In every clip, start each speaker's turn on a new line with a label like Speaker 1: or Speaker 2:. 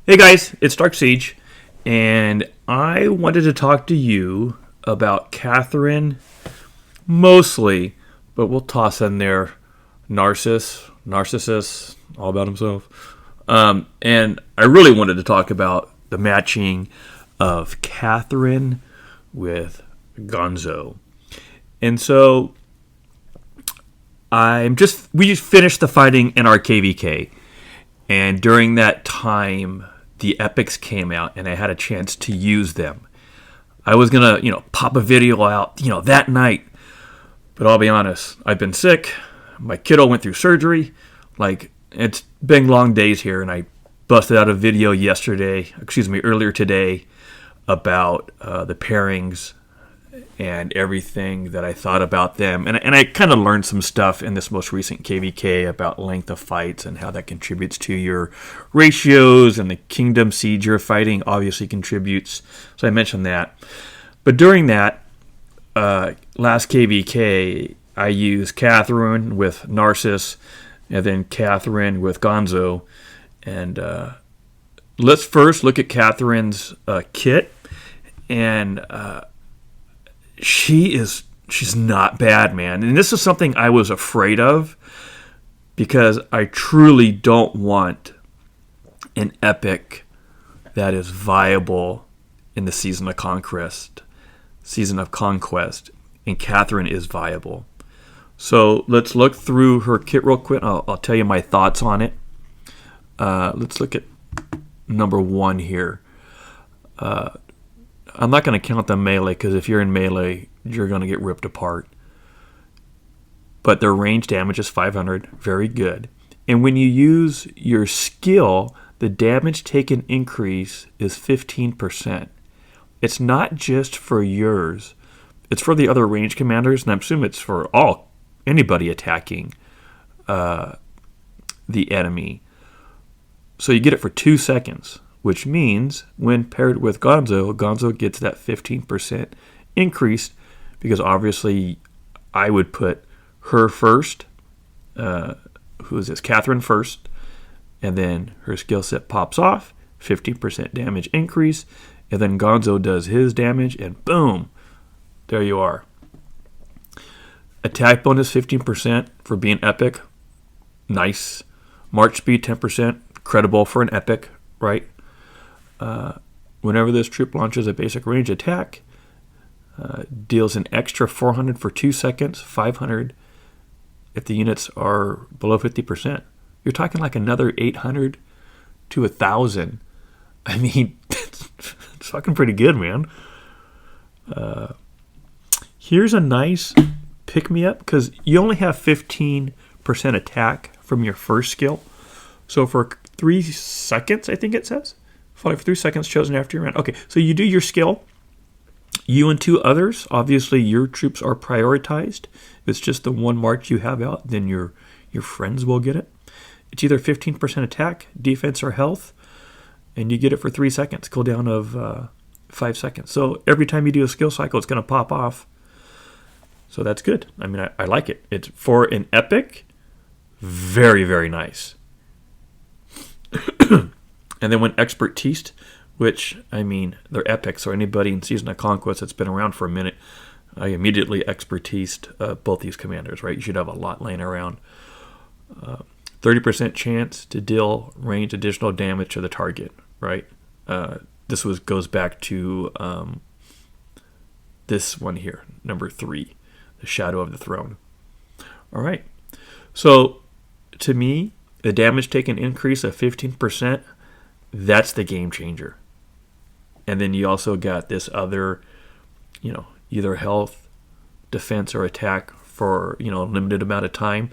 Speaker 1: Hey guys, it's Dark Siege, and I wanted to talk to you about Catherine mostly, but we'll toss in there narcissist, all about himself. And I really wanted to talk about the matching of Catherine with Gonzo. And so we just finished the fighting in our KVK, and during that time, the epics came out and I had a chance to use them. I was gonna, pop a video out, that night. But I'll be honest, I've been sick. My kiddo went through surgery. It's been long days here, and I busted out a video earlier today, about the pairings and everything that I thought about them. And I kind of learned some stuff in this most recent KVK about length of fights and how that contributes to your ratios, and the kingdom siege you're fighting obviously contributes. So I mentioned that. But during that last KVK, I used Catherine with Narcissus and then Catherine with Gonzo. And let's first look at Catherine's kit. And she's not bad, man. And this is something I was afraid of, because I truly don't want an epic that is viable in the Season of Conquest. And Catherine is viable. So let's look through her kit real quick. I'll tell you my thoughts on it. Let's look at number 1 here. I'm not going to count the melee, because if you're in melee, you're going to get ripped apart. But their range damage is 500. Very good. And when you use your skill, the damage taken increase is 15%. It's not just for yours. It's for the other range commanders, and I assume it's for anybody attacking the enemy. So you get it for 2 seconds. Which means when paired with Gonzo gets that 15% increase, because obviously I would put her first, who is this, Catherine first, and then her skill set pops off, 15% damage increase, and then Gonzo does his damage, and boom, there you are. Attack bonus 15% for being epic, nice. March speed 10%, credible for an epic, right? Whenever this troop launches a basic range attack, deals an extra 400 for 2 seconds, 500 if the units are below 50%. You're talking like another 800 to 1,000. I mean, it's fucking pretty good, man. Here's a nice pick-me-up, because you only have 15% attack from your first skill. So for 3 seconds, I think it says. For 3 seconds chosen after your round. Okay, so you do your skill. You and 2 others. Obviously, your troops are prioritized. If it's just the one march you have out, then your friends will get it. It's either 15% attack, defense, or health, and you get it for 3 seconds. Cooldown of 5 seconds. So every time you do a skill cycle, it's going to pop off. So that's good. I mean, I like it. It's for an epic, very, very nice. And then when expertised, which, I mean, they're epic, so anybody in Season of Conquest that's been around for a minute, I immediately expertised both these commanders, right? You should have a lot laying around. 30% chance to deal range additional damage to the target, right? This goes back to this one here, number 3, the Shadow of the Throne. All right. So, to me, the damage taken increase of 15%, that's the game changer. And then you also got this other, either health, defense, or attack for, a limited amount of time.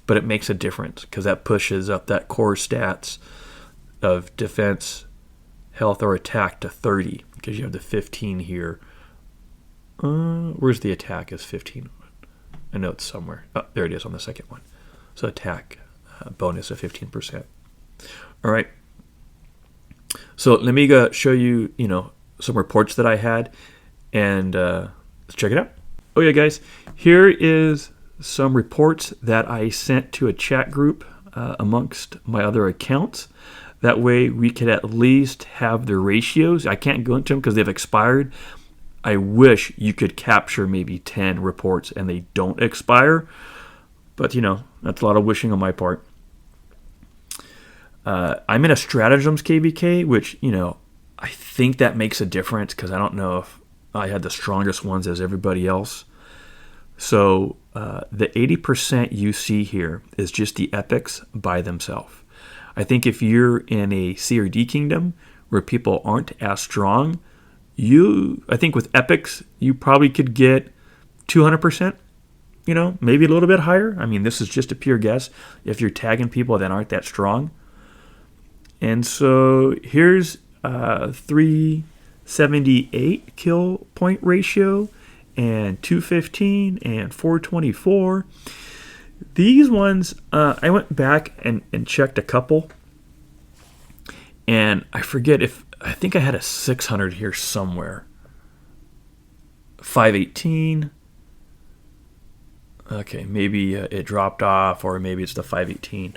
Speaker 1: But it makes a difference, because that pushes up that core stats of defense, health, or attack to 30. Because you have the 15 here. Where's the attack is 15? I know it's somewhere. Oh, there it is on the second one. So attack bonus of 15%. All right. So let me show you, some reports that I had, and let's check it out. Oh yeah, guys, here is some reports that I sent to a chat group amongst my other accounts. That way we could at least have the ratios. I can't go into them because they've expired. I wish you could capture maybe 10 reports and they don't expire. But, that's a lot of wishing on my part. I'm in a stratagems KVK, which, I think that makes a difference because I don't know if I had the strongest ones as everybody else. So the 80% you see here is just the epics by themselves. I think if you're in a C or D kingdom where people aren't as strong, I think with epics, you probably could get 200%, maybe a little bit higher. I mean, this is just a pure guess if you're tagging people that aren't that strong. And so here's 378 kill point ratio and 215 and 424. These ones, I went back and checked a couple. And I think I had a 600 here somewhere. 518. Okay, maybe it dropped off, or maybe it's the 518.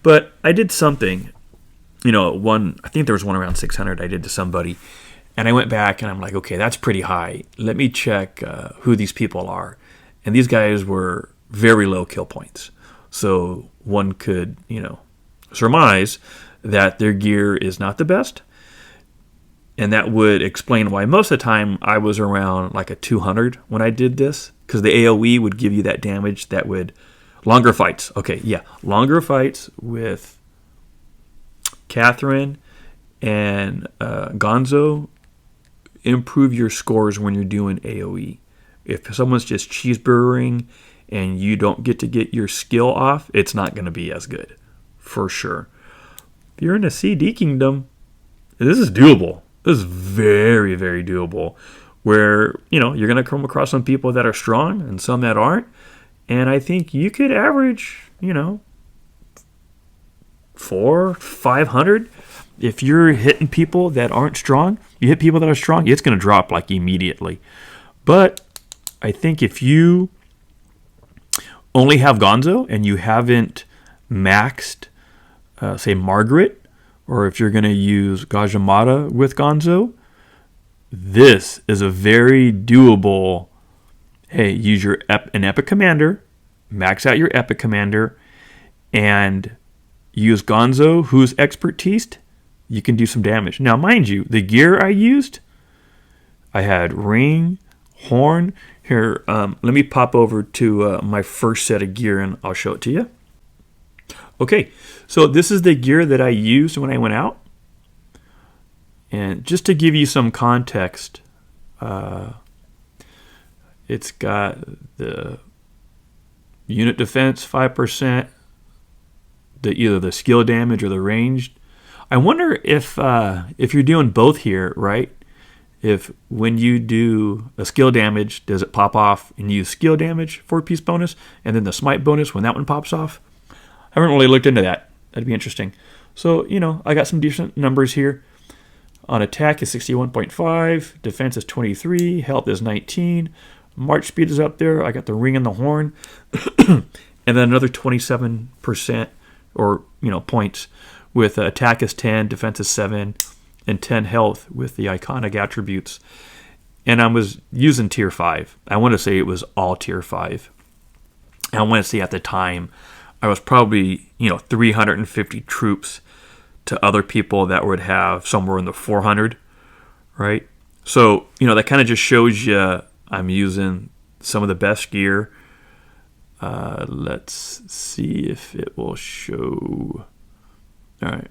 Speaker 1: But I did something. I think there was one around 600 I did to somebody. And I went back and I'm like, okay, that's pretty high. Let me check who these people are. And these guys were very low kill points. So one could, surmise that their gear is not the best. And that would explain why most of the time I was around like a 200 when I did this. Because the AoE would give you that damage that would... Longer fights. Okay, yeah. Longer fights with Catherine and Gonzo improve your scores when you're doing AoE. If someone's just cheeseburgering and you don't get to get your skill off, it's not going to be as good, for sure. If you're in a CD kingdom, this is doable. This is very, very doable. Where, you're going to come across some people that are strong and some that aren't. And I think you could average, 400-500. If you're hitting people that aren't strong, you hit people that are strong, it's going to drop like immediately. But I think if you only have Gonzo and you haven't maxed, say, Margaret, or if you're going to use Gajamata with Gonzo, this is a very doable, hey, use an Epic Commander, max out your Epic Commander, and use Gonzo, who's expertised, you can do some damage. Now, mind you, the gear I used, I had ring, horn. Here, let me pop over to my first set of gear and I'll show it to you. Okay, so this is the gear that I used when I went out. And just to give you some context, it's got the unit defense 5%, either the skill damage or the ranged. I wonder if you're doing both here, right? If when you do a skill damage, does it pop off and use skill damage 4-piece bonus, and then the smite bonus when that one pops off? I haven't really looked into that. That'd be interesting. So, I got some decent numbers here. On attack is 61.5, defense is 23, health is 19, march speed is up there. I got the ring and the horn, and then another 27% or points with attack is 10, defense is 7, and 10 health with the iconic attributes. And I was using tier 5. I want to say it was all tier 5. And I want to say at the time I was probably 350 troops to other people that would have somewhere in the 400, right? So, that kind of just shows you I'm using some of the best gear. Let's see if it will show. All right.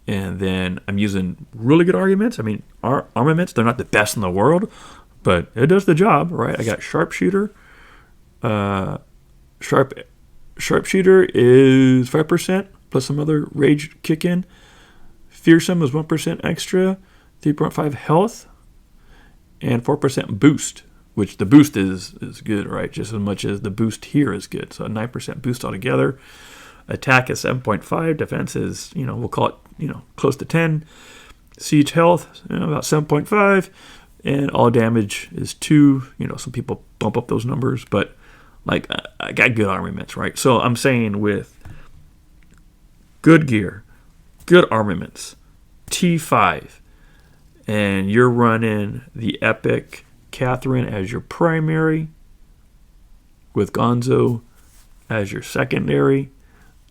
Speaker 1: And then I'm using really good arguments. I mean, armaments, they're not the best in the world, but it does the job, right? I got sharpshooter. Sharpshooter is 5%. Plus some other rage kick in. Fearsome is 1% extra, 3.5 health, and 4% boost, which the boost is good, right? Just as much as the boost here is good. So a 9% boost altogether. Attack is 7.5. Defense is, we'll call it, close to 10. Siege health, about 7.5. And all damage is 2. Some people bump up those numbers, but like I got good armaments, right? So I'm saying with good gear, good armaments, T5, and you're running the Epic Catherine as your primary, with Gonzo as your secondary,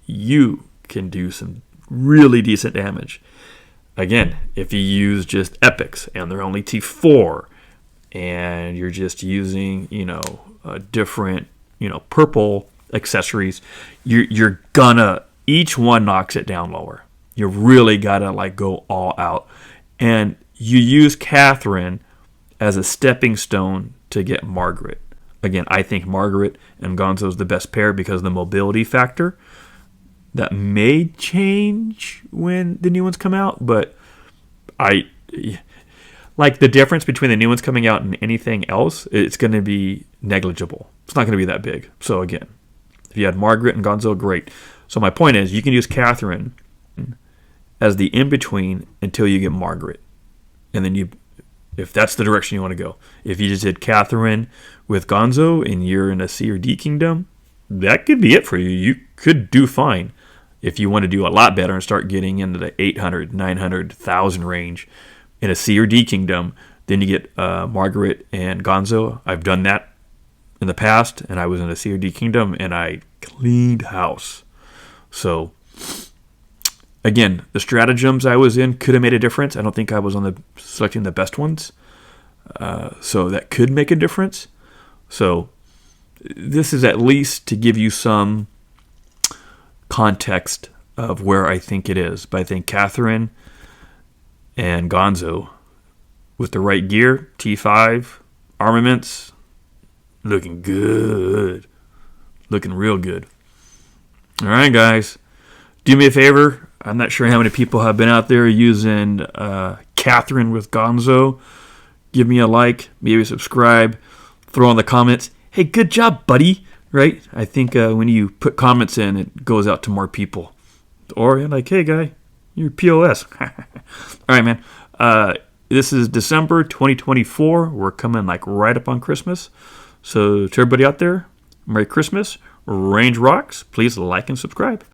Speaker 1: you can do some really decent damage. Again, if you use just epics and they're only T4 and you're just using, different, purple accessories, you're gonna, each one knocks it down lower. You really gotta go all out. And you use Catherine as a stepping stone to get Margaret. Again, I think Margaret and Gonzo is the best pair because of the mobility factor. That may change when the new ones come out, but the difference between the new ones coming out and anything else, it's going to be negligible. It's not going to be that big. So again, if you had Margaret and Gonzo, great. So my point is, you can use Catherine as the in-between until you get Margaret. And then if that's the direction you want to go. If you just did Catherine with Gonzo and you're in a C or D kingdom, that could be it for you. You could do fine. If you want to do a lot better and start getting into the 800, 900, 1,000 range in a C or D kingdom, then you get Margaret and Gonzo. I've done that in the past, and I was in a C or D kingdom, and I cleaned house. So, again, the stratagems I was in could have made a difference. I don't think I was selecting the best ones. So that could make a difference. So this is at least to give you some context of where I think it is. But I think Catherine and Gonzo, with the right gear, T5, armaments, looking good. Looking real good. All right, guys. Do me a favor. I'm not sure how many people have been out there using Catherine with Gonzo. Give me a like, maybe subscribe, throw in the comments, hey, good job, buddy. Right? I think when you put comments in, it goes out to more people. Or you're like, hey, guy, you're POS. All right, man. This is December 2024. We're coming right up on Christmas. So to everybody out there, Merry Christmas. Range rocks. Please like and subscribe.